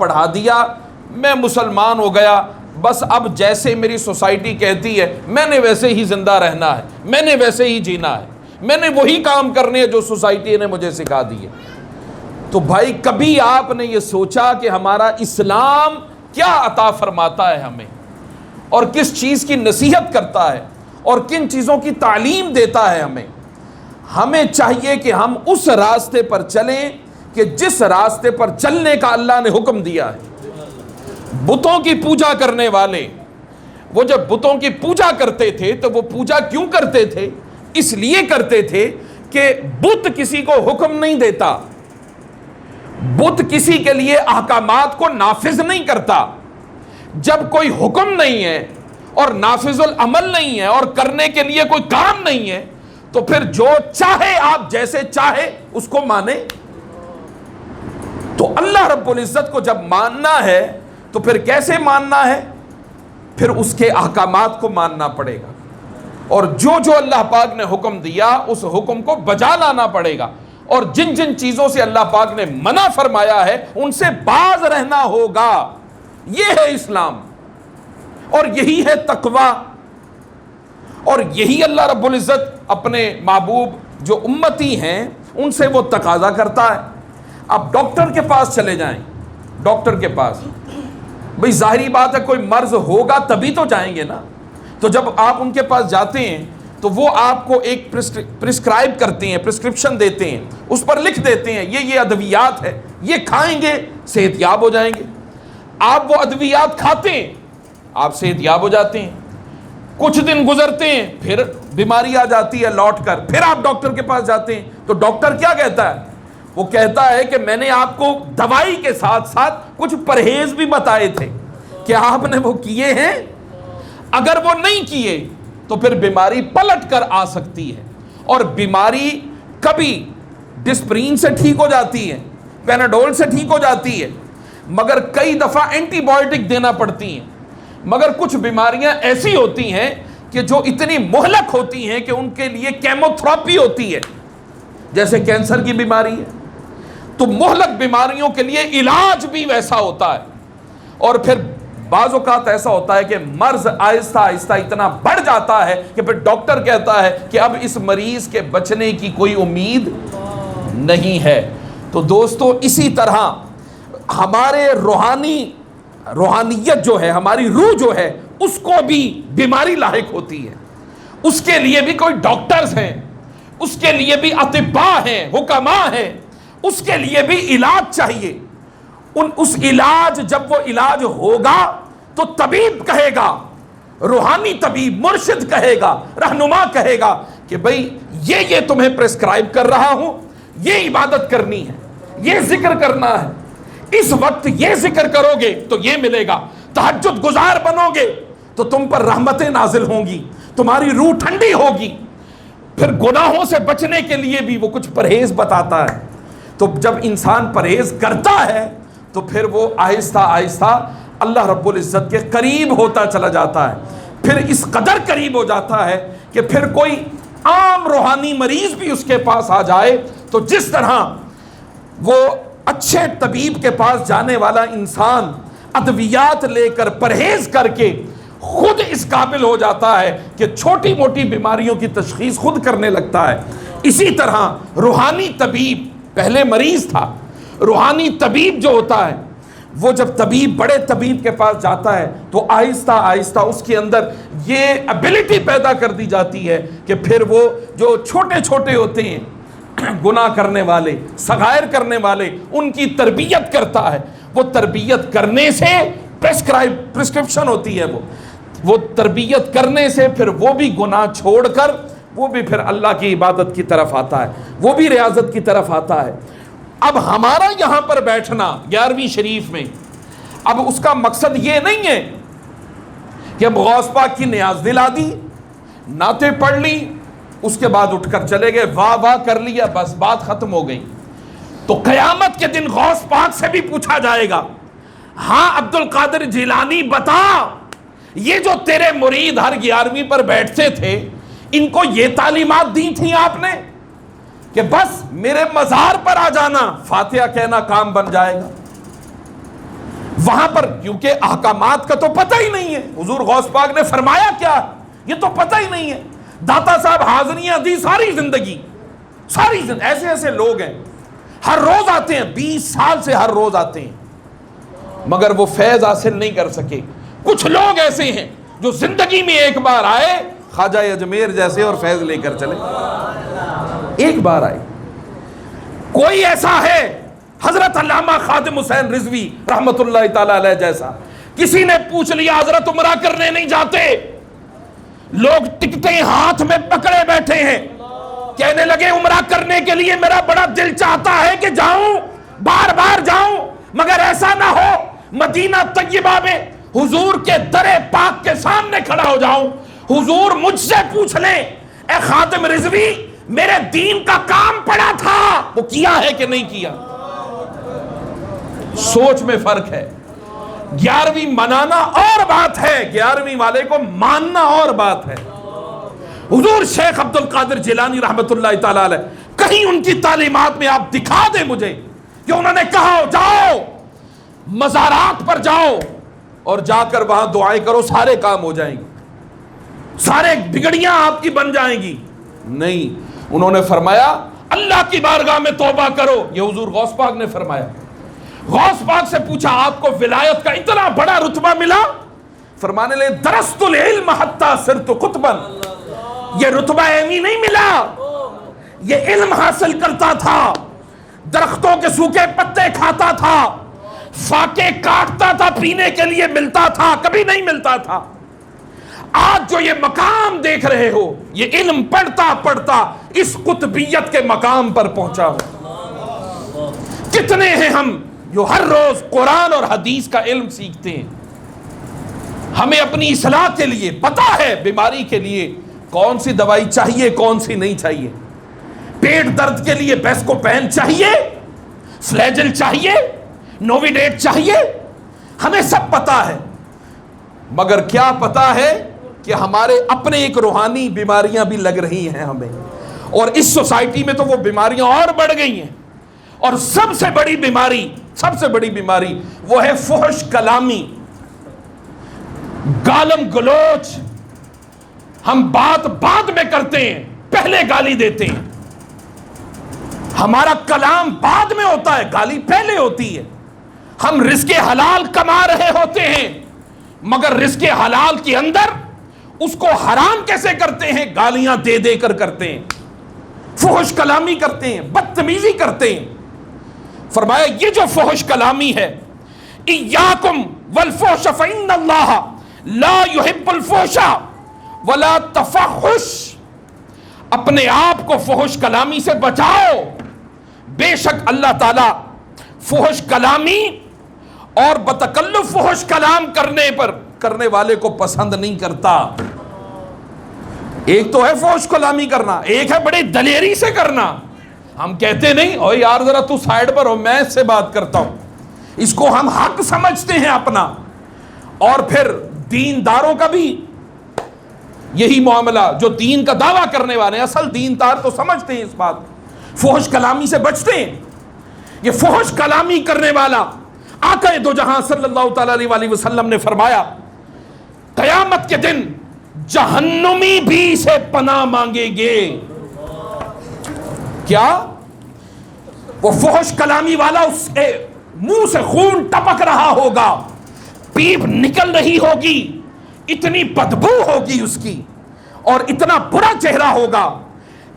پڑھا دیا، میں مسلمان ہو گیا، بس اب جیسے میری سوسائٹی کہتی ہے میں نے ویسے ہی زندہ رہنا ہے، میں نے ویسے ہی جینا ہے، میں نے وہی کام کرنے ہیں جو سوسائٹی نے مجھے سکھا دی ہے۔ تو بھائی کبھی آپ نے یہ سوچا کہ ہمارا اسلام کیا عطا فرماتا ہے ہمیں، اور کس چیز کی نصیحت کرتا ہے، اور کن چیزوں کی تعلیم دیتا ہے ہمیں؟ ہمیں چاہیے کہ ہم اس راستے پر چلیں کہ جس راستے پر چلنے کا اللہ نے حکم دیا ہے۔ بتوں کی پوجا کرنے والے، وہ جب بتوں کی پوجا کرتے تھے تو وہ پوجا کیوں کرتے تھے؟ اس لیے کرتے تھے کہ بت کسی کو حکم نہیں دیتا، بت کسی کے لیے احکامات کو نافذ نہیں کرتا۔ جب کوئی حکم نہیں ہے اور نافذ العمل نہیں ہے اور کرنے کے لیے کوئی کام نہیں ہے تو پھر جو چاہے آپ جیسے چاہے اس کو مانے۔ تو اللہ رب العزت کو جب ماننا ہے تو پھر کیسے ماننا ہے؟ پھر اس کے احکامات کو ماننا پڑے گا، اور جو جو اللہ پاک نے حکم دیا اس حکم کو بجا لانا پڑے گا، اور جن جن چیزوں سے اللہ پاک نے منع فرمایا ہے ان سے باز رہنا ہوگا۔ یہ ہے اسلام، اور یہی ہے تقوی، اور یہی اللہ رب العزت اپنے محبوب جو امتی ہیں ان سے وہ تقاضا کرتا ہے۔ اب ڈاکٹر کے پاس چلے جائیں، ڈاکٹر کے پاس، بھئی ظاہری بات ہے کوئی مرض ہوگا تبھی تو جائیں گے نا۔ تو جب آپ ان کے پاس جاتے ہیں تو وہ آپ کو ایک پرسکرائب کرتے ہیں، پرسکرپشن دیتے ہیں، اس پر لکھ دیتے ہیں یہ ادویات ہے، یہ کھائیں گے صحت یاب ہو جائیں گے۔ آپ وہ ادویات کھاتے ہیں، آپ صحت یاب ہو جاتے ہیں، کچھ دن گزرتے ہیں پھر بیماری آ جاتی ہے لوٹ کر، پھر آپ ڈاکٹر کے پاس جاتے ہیں تو ڈاکٹر کیا کہتا ہے؟ وہ کہتا ہے کہ میں نے آپ کو دوائی کے ساتھ ساتھ کچھ پرہیز بھی بتائے تھے، کہ آپ نے وہ کیے ہیں؟ اگر وہ نہیں کیے تو پھر بیماری پلٹ کر آ سکتی ہے، اور بیماری کبھی ڈسپرین سے ٹھیک ہو جاتی ہے، پیناڈول سے ٹھیک ہو جاتی ہے، مگر کئی دفعہ اینٹی بائیوٹک دینا پڑتی ہیں۔ مگر کچھ بیماریاں ایسی ہوتی ہیں کہ جو اتنی مہلک ہوتی ہیں کہ ان کے لیے کیموتھراپی ہوتی ہے، جیسے کینسر کی بیماری ہے۔ تو مہلک بیماریوں کے لیے علاج بھی ویسا ہوتا ہے، اور پھر بعض اوقات ایسا ہوتا ہے کہ مرض آہستہ آہستہ اتنا بڑھ جاتا ہے کہ پھر ڈاکٹر کہتا ہے کہ اب اس مریض کے بچنے کی کوئی امید نہیں ہے۔ تو دوستو اسی طرح ہمارے روحانیت جو ہے، ہماری روح جو ہے، اس کو بھی بیماری لاحق ہوتی ہے۔ اس کے لیے بھی کوئی ڈاکٹرز ہیں، اس کے لیے بھی اطباء ہیں، حکماء ہیں، اس کے لیے بھی علاج چاہیے۔ اس علاج، جب وہ علاج ہوگا تو طبیب کہے گا، روحانی طبیب، مرشد کہے گا، رہنما کہے گا کہ بھئی یہ تمہیں پرسکرائب کر رہا ہوں، یہ عبادت کرنی ہے، یہ ذکر کرنا ہے، اس وقت یہ ذکر کرو گے تو یہ ملے گا، تہجد گزار بنو گے تو تم پر رحمتیں نازل ہوں گی، تمہاری روح ٹھنڈی ہوگی۔ پھر گناہوں سے بچنے کے لیے بھی وہ کچھ پرہیز بتاتا ہے۔ تو جب انسان پرہیز کرتا ہے تو پھر وہ آہستہ آہستہ اللہ رب العزت کے قریب ہوتا چلا جاتا ہے، پھر اس قدر قریب ہو جاتا ہے کہ پھر کوئی عام روحانی مریض بھی اس کے پاس آ جائے تو جس طرح وہ اچھے طبیب کے پاس جانے والا انسان ادویات لے کر پرہیز کر کے خود اس قابل ہو جاتا ہے کہ چھوٹی موٹی بیماریوں کی تشخیص خود کرنے لگتا ہے، اسی طرح روحانی طبیب پہلے مریض تھا، روحانی طبیب جو ہوتا ہے وہ جب بڑے طبیب کے پاس جاتا ہے تو آہستہ آہستہ اس کے اندر یہ ابیلٹی پیدا کر دی جاتی ہے کہ پھر وہ جو چھوٹے چھوٹے ہوتے ہیں گناہ کرنے والے، صغائر کرنے والے، ان کی تربیت کرتا ہے۔ وہ تربیت کرنے سے پرسکرپشن ہوتی ہے، وہ تربیت کرنے سے پھر وہ بھی گناہ چھوڑ کر وہ بھی پھر اللہ کی عبادت کی طرف آتا ہے، وہ بھی ریاضت کی طرف آتا ہے۔ اب ہمارا یہاں پر بیٹھنا 11ویں شریف میں، اب اس کا مقصد یہ نہیں ہے کہ اب غوث پاک کی نیاز دلا دی، نعتیں پڑھ لی، اس کے بعد اٹھ کر چلے گئے، واہ واہ کر لیا، بس بات ختم ہو گئی۔ تو قیامت کے دن غوث پاک سے بھی پوچھا جائے گا، ہاں عبد القادر جیلانی بتا، یہ جو تیرے مرید ہر 11ویں پر بیٹھتے تھے ان کو یہ تعلیمات دی تھی آپ نے کہ بس میرے مزار پر آ جانا، فاتحہ کہنا کام بن جائے گا؟ وہاں پر کیونکہ احکامات کا تو پتہ ہی نہیں ہے، حضور غوث پاک نے فرمایا کیا یہ تو پتہ ہی نہیں ہے. داتا صاحب حاضریاں دی ساری زندگی ایسے ایسے لوگ ہیں، ہر روز آتے ہیں، 20 سال سے ہر روز آتے ہیں، مگر وہ فیض حاصل نہیں کر سکے. کچھ لوگ ایسے ہیں جو زندگی میں ایک بار آئے خواجہ اجمیر جیسے اور فیض لے کر چلے، ایک بار آئے. کوئی ایسا ہے حضرت علامہ خادم حسین رضوی رحمت اللہ تعالی علیہ جیسا، کسی نے پوچھ لیا حضرت عمرہ کرنے نہیں جاتے، لوگ ٹکٹیں ہاتھ میں پکڑے بیٹھے ہیں، کہنے لگے عمرہ کرنے کے لیے میرا بڑا دل چاہتا ہے کہ جاؤں، بار بار جاؤں، مگر ایسا نہ ہو مدینہ طیبہ میں حضور کے در پاک کے سامنے کھڑا ہو جاؤں، حضور مجھ سے پوچھ لیں اے خادم رضوی میرے دین کا کام پڑا تھا، وہ کیا ہے کہ نہیں کیا. سوچ میں فرق ہے. 11ویں منانا اور بات ہے، 11ویں والے کو ماننا اور بات ہے. حضور شیخ عبد القادر جیلانی رحمت اللہ تعالی علیہ، کہیں ان کی تعلیمات میں آپ دکھا دیں مجھے کہ انہوں نے کہا جاؤ مزارات پر جاؤ اور جا کر وہاں دعائیں کرو سارے کام ہو جائیں گے، سارے بگڑیاں آپ کی بن جائیں گی. نہیں، انہوں نے فرمایا اللہ کی بارگاہ میں توبہ کرو. یہ حضور غوث پاک نے فرمایا. غوث پاک سے پوچھا آپ کو ولایت کا اتنا بڑا رتبہ ملا؟ فرمانے لگے درست العلم حتی صرت قطبا. یہ رتبہ ایمی نہیں ملا، یہ علم حاصل کرتا تھا، درختوں کے سوکھے پتے کھاتا تھا، فاقے کاٹتا تھا، پینے کے لیے ملتا تھا، کبھی نہیں ملتا تھا. آج جو یہ مقام دیکھ رہے ہو یہ علم پڑھتا پڑھتا اس قطبیت کے مقام پر پہنچا ہو. کتنے ہیں ہم جو ہر روز قرآن اور حدیث کا علم سیکھتے ہیں. ہمیں اپنی اصلاح کے لیے پتہ ہے بیماری کے لیے کون سی دوائی چاہیے کون سی نہیں چاہیے، پیٹ درد کے لیے بیسکوپین چاہیے، فلیجل چاہیے، نوویڈیٹ چاہیے، ہمیں سب پتہ ہے. مگر کیا پتہ ہے کہ ہمارے اپنے ایک روحانی بیماریاں بھی لگ رہی ہیں ہمیں، اور اس سوسائٹی میں تو وہ بیماریاں اور بڑھ گئی ہیں. اور سب سے بڑی بیماری وہ ہے فحش کلامی، گالم گلوچ. ہم بات میں کرتے ہیں، پہلے گالی دیتے ہیں. ہمارا کلام بعد میں ہوتا ہے، گالی پہلے ہوتی ہے. ہم رزق حلال کما رہے ہوتے ہیں مگر رزق حلال کے اندر اس کو حرام کیسے کرتے ہیں؟ گالیاں دے دے کر کرتے ہیں، فحش کلامی کرتے ہیں، بدتمیزی کرتے ہیں. فرمایا یہ جو فحش کلامی ہے، ایاکم والفحش فإن اللہ لا يحب الفحش ولا تفحش. اپنے آپ کو فحش کلامی سے بچاؤ، بے شک اللہ تعالی فحش کلامی اور بتکلف فحش کلام کرنے والے کو پسند نہیں کرتا. ایک تو ہے فحش کلامی کرنا، ایک ہے بڑی دلیری سے کرنا. ہم کہتے نہیں او یار ذرا تو سائیڈ پر ہو، میں اس سے بات کرتا ہوں. اس کو ہم حق سمجھتے ہیں اپنا. اور پھر دینداروں کا بھی یہی معاملہ، جو دین کا دعویٰ کرنے والے ہیں اصل دیندار تو سمجھتے ہیں اس بات، فحش کلامی سے بچتے ہیں. یہ فحش کلامی کرنے والا آقا دو جہاں صلی اللہ تعالی علیہ وسلم نے فرمایا قیامت کے دن جہنمی بھی سے پناہ مانگیں گے. کیا؟ وہ فحش کلامی والا اس کے منہ سے خون ٹپک رہا ہوگا، پیپ نکل رہی ہوگی، اتنی بدبو ہوگی اس کی، اور اتنا برا چہرہ ہوگا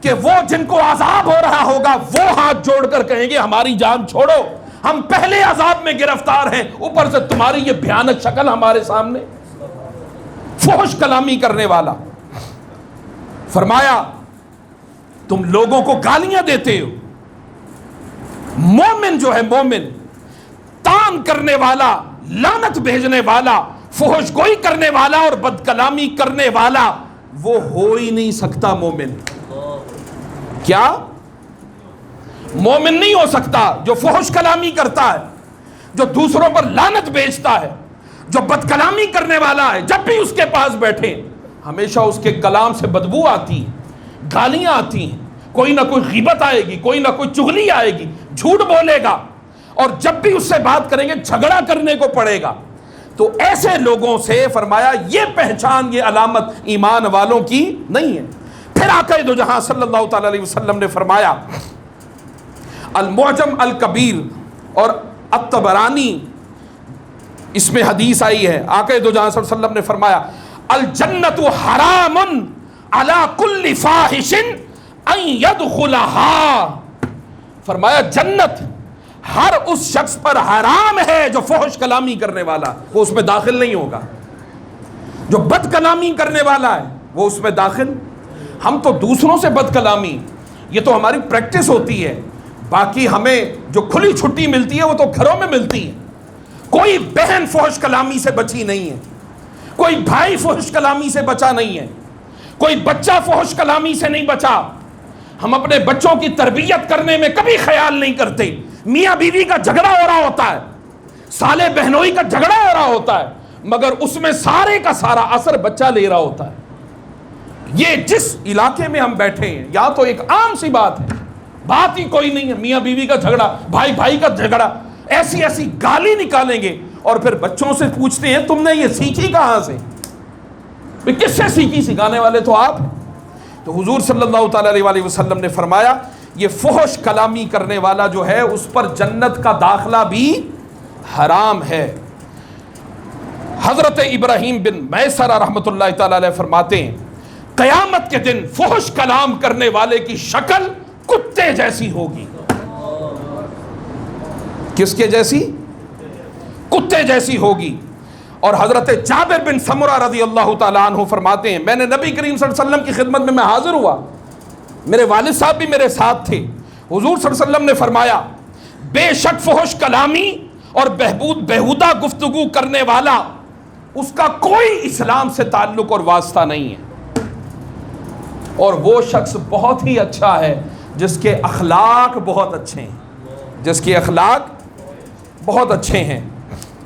کہ وہ جن کو عذاب ہو رہا ہوگا وہ ہاتھ جوڑ کر کہیں گے ہماری جان چھوڑو، ہم پہلے عذاب میں گرفتار ہیں، اوپر سے تمہاری یہ بھیانک شکل ہمارے سامنے. فحش کلامی کرنے والا. فرمایا تم لوگوں کو گالیاں دیتے ہو. مومن جو ہے، مومن تان کرنے والا، لعنت بھیجنے والا، فحش گوئی کرنے والا اور بد کلامی کرنے والا وہ ہو ہی نہیں سکتا مومن. کیا؟ مومن نہیں ہو سکتا جو فحش کلامی کرتا ہے، جو دوسروں پر لعنت بھیجتا ہے، جو بد کلامی کرنے والا ہے. جب بھی اس کے پاس بیٹھے ہمیشہ اس کے کلام سے بدبو آتی ہے، گالیاں آتی ہیں، کوئی نہ کوئی غیبت آئے گی، کوئی نہ کوئی چغلی آئے گی، جھوٹ بولے گا. اور جب بھی اس سے بات کریں گے جھگڑا کرنے کو پڑے گا. تو ایسے لوگوں سے فرمایا یہ پہچان، یہ علامت ایمان والوں کی نہیں ہے. پھر آقا دو جہاں صلی اللہ تعالی علیہ وسلم نے فرمایا، المعجم الکبیر اور الطبرانی اس میں حدیث آئی ہے، آقا دو جہاں صلی اللہ علیہ وسلم نے فرمایا الجنت حرام علی کل فاحش ان یدخلها، فرمایا جنت ہر اس شخص پر حرام ہے جو فحش کلامی کرنے والا، وہ اس میں داخل نہیں ہوگا. جو بد کلامی کرنے والا ہے وہ اس میں داخل. ہم تو دوسروں سے بد کلامی، یہ تو ہماری پریکٹس ہوتی ہے، باقی ہمیں جو کھلی چھٹی ملتی ہے وہ تو گھروں میں ملتی ہے. کوئی بہن فحش کلامی سے بچی نہیں ہے، کوئی بھائی فحش کلامی سے بچا نہیں ہے، کوئی بچہ فحش کلامی سے نہیں بچا. ہم اپنے بچوں کی تربیت کرنے میں کبھی خیال نہیں کرتے. میاں بیوی کا جھگڑا ہو رہا ہوتا ہے، سالے بہنوئی کا جھگڑا ہو رہا ہوتا ہے، مگر اس میں سارے کا سارا اثر بچہ لے رہا ہوتا ہے. یہ جس علاقے میں ہم بیٹھے ہیں یا تو ایک عام سی بات ہے، بات ہی کوئی نہیں ہے، میاں بیوی کا جھگڑا، بھائی بھائی کا جھگڑا، ایسی ایسی گالی نکالیں گے اور پھر بچوں سے پوچھتے ہیں تم نے یہ سیکھی کہاں سے؟ کس سے سیکھی؟ سکھانے والے تو آپ ہیں. تو حضور صلی اللہ تعالی علیہ وسلم نے فرمایا یہ فحش کلامی کرنے والا جو ہے اس پر جنت کا داخلہ بھی حرام ہے. حضرت ابراہیم بن میسرہ رحمۃ اللہ تعالی علیہ فرماتے ہیں قیامت کے دن فحش کلام کرنے والے کی شکل کتے جیسی ہوگی. کس کے جیسی؟ کتے جیسی ہوگی. اور حضرت جابر بن سمرہ رضی اللہ تعالیٰ عنہ فرماتے ہیں میں نے نبی کریم صلی اللہ علیہ وسلم کی خدمت میں حاضر ہوا، میرے والد صاحب بھی میرے ساتھ تھے. حضور صلی اللہ علیہ وسلم نے فرمایا بے شک فحش کلامی اور بےہودہ گفتگو کرنے والا اس کا کوئی اسلام سے تعلق اور واسطہ نہیں ہے، اور وہ شخص بہت ہی اچھا ہے جس کے اخلاق بہت اچھے ہیں، جس کے اخلاق بہت اچھے ہیں.